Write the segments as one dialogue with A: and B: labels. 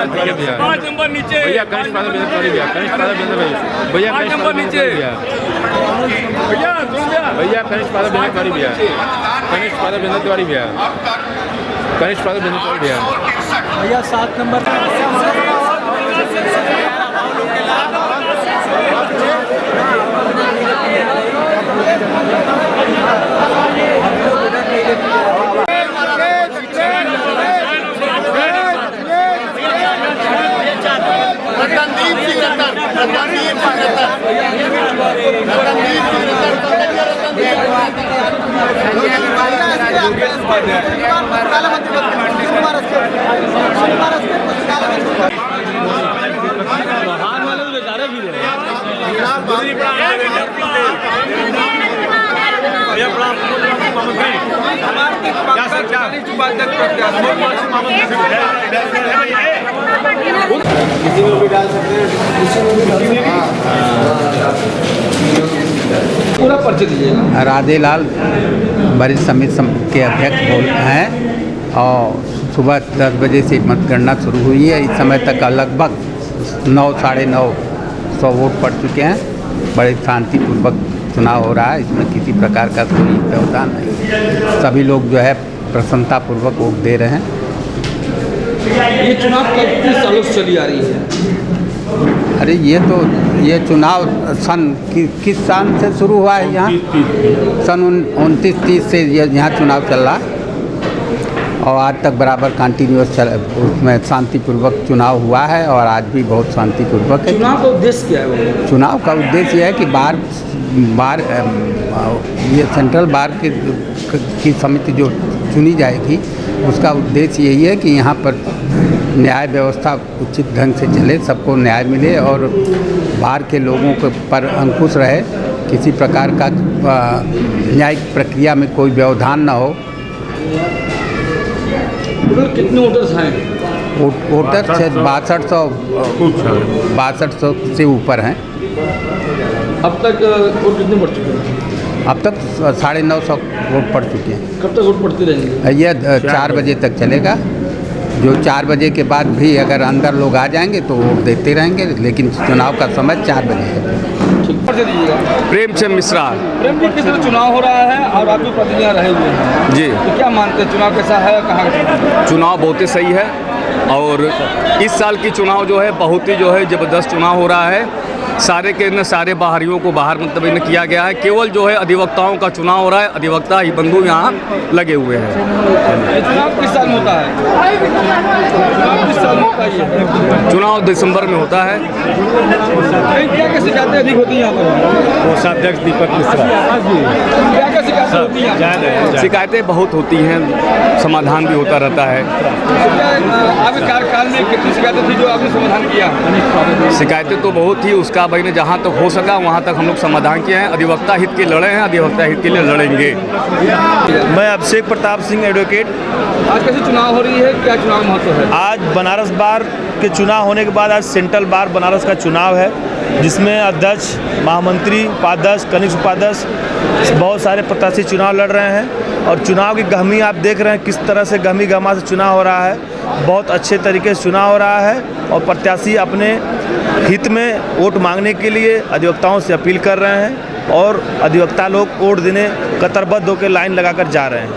A: भैया
B: 5 नंबर नीचे
A: भैया कनिष्ठ पादा बिंदु तिवारी भैया कनिष्ठ पादा बिंदु भैया
B: 5 नंबर नीचे भैया
A: भैया कनिष्ठ पादा बिंदु तिवारी भैया कनिष्ठ पादा बिंदु तिवारी भैया कनिष्ठ पादा बिंदु तिवारी भैया
C: भैया 7 नंबर
D: किसी में भी डाल सकते हैं, किसी में भी डाल सकते हैं। पूरा परिचय दीजिएगा।
E: राधेलाल वरिष्ठ समिति के अध्यक्ष हैं और सुबह 10 बजे से मतगणना शुरू हुई है। इस समय तक लगभग 9 साढ़े 900 वोट पड़ चुके हैं। बड़े शांतिपूर्वक चुनाव हो रहा है, इसमें किसी प्रकार का कोई व्यवधान नहीं। सभी लोग जो है प्रसन्नतापूर्वक वोट दे रहे हैं।
D: ये चुनाव कितने सालों से चली आ रही है?
E: अरे ये चुनाव किस साल से शुरू हुआ है यहाँ? सन 29-30 से यहाँ चुनाव चल रहा है और आज तक बराबर कंटिन्यूस उसमें शांतिपूर्वक चुनाव हुआ है और आज भी बहुत शांतिपूर्वक है।
D: चुनाव का उद्देश्य क्या है?
E: चुनाव का उद्देश्य यह है कि ये सेंट्रल बार की समिति जो चुनी जाएगी उसका उद्देश्य यही है कि यहाँ पर न्याय व्यवस्था उचित ढंग से चले, सबको न्याय मिले और बाहर के लोगों के पर अंकुश रहे, किसी प्रकार का न्यायिक प्रक्रिया में कोई व्यवधान न हो।
D: कितने वोटर्स हैं?
E: वोटर 6200 से ऊपर हैं।
D: अब तक वोट कितने पड़ चुके हैं?
E: अब तक 950 वोट पड़ चुके हैं।
D: कब तक वोट पड़ती रहेंगे?
E: यह 4 बजे तक चलेगा। जो 4 बजे के बाद भी अगर अंदर लोग आ जाएंगे तो वोट देते रहेंगे, लेकिन चुनाव का समय 4 बजे है।
B: प्रेमचंद मिश्रा।
D: प्रेम जी, किस तरह चुनाव हो रहा है और आप भी प्रतिनिधि रहे हुए हैं
B: जी,
D: तो क्या मानते हैं चुनाव कैसा है? कहाँ का
B: चुनाव बहुत ही सही है और इस साल की चुनाव जो है बहुत ही जो है ज़बरदस्त चुनाव हो रहा है। सारे के सारे बाहरियों को बाहर मतलब इन्हें किया गया है। केवल जो है अधिवक्ताओं का चुनाव हो रहा है, अधिवक्ता ही बंधु यहाँ लगे हुए हैं।
D: चुनाव किस साल में होता है? चुनाव किस साल में होता है?
B: चुनाव दिसंबर में होता है।
D: क्या क्या शिकायतें अधिक होती हैं यहाँ पर?
A: कोषाध्यक्ष दीपक मिश्रा।
D: क्या क्या शिकायतें होती हैं?
B: शिकायतें बहुत होती हैं, समाधान भी होता रहता है।
D: आपके कार्यकाल में कितनी शिकायतें थी जो आपने समाधान किया?
B: शिकायतें तो बहुत थी, उसका भाई ने जहाँ तक हो सका वहाँ तक हम लोग समाधान किए हैं। अधिवक्ता हित के लड़े हैं, अधिवक्ता हित के लिए लड़ेंगे।
F: मैं अभिषेक प्रताप सिंह एडवोकेट।
D: आज कैसी चुनाव हो रही है, क्या चुनाव महत्व है?
F: आज बनारस बार के चुनाव होने के बाद आज सेंट्रल बार बनारस का चुनाव है, जिसमें अध्यक्ष, महामंत्री, उपाध्यक्ष, कनिष्ठ उपाध्यक्ष बहुत सारे प्रत्याशी चुनाव लड़ रहे हैं और चुनाव की गहमी आप देख रहे हैं किस तरह से गहमी गहमा से चुनाव हो रहा है। बहुत अच्छे तरीके से चुनाव हो रहा है और प्रत्याशी अपने हित में वोट मांगने के लिए अधिवक्ताओं से अपील कर रहे हैं और अधिवक्ता लोग वोट देने कतरबद्ध होकर लाइन लगाकर जा रहे हैं।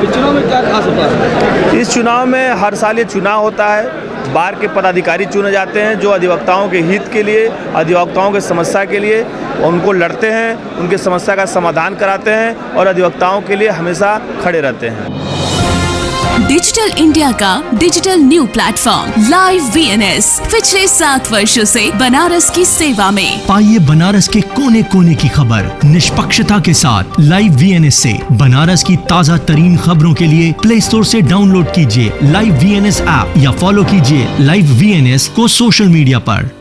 D: इस चुनाव में क्या खास होता है?
F: इस चुनाव में हर साल ये चुनाव होता है। बार के पदाधिकारी चुने जाते हैं जो अधिवक्ताओं के हित के लिए, अधिवक्ताओं के समस्या के लिए उनको लड़ते हैं, उनके समस्या का समाधान कराते हैं और अधिवक्ताओं के लिए हमेशा खड़े रहते हैं।
G: डिजिटल इंडिया का digital new platform live VNS पिछले 7 वर्षों से बनारस की सेवा में।
H: पाइए बनारस के कोने कोने की खबर निष्पक्षता के साथ। लाइव VNS से बनारस की ताज़ा तरीन खबरों के लिए प्ले स्टोर से डाउनलोड कीजिए लाइव VNS ऐप या फॉलो कीजिए लाइव VNS को सोशल मीडिया पर।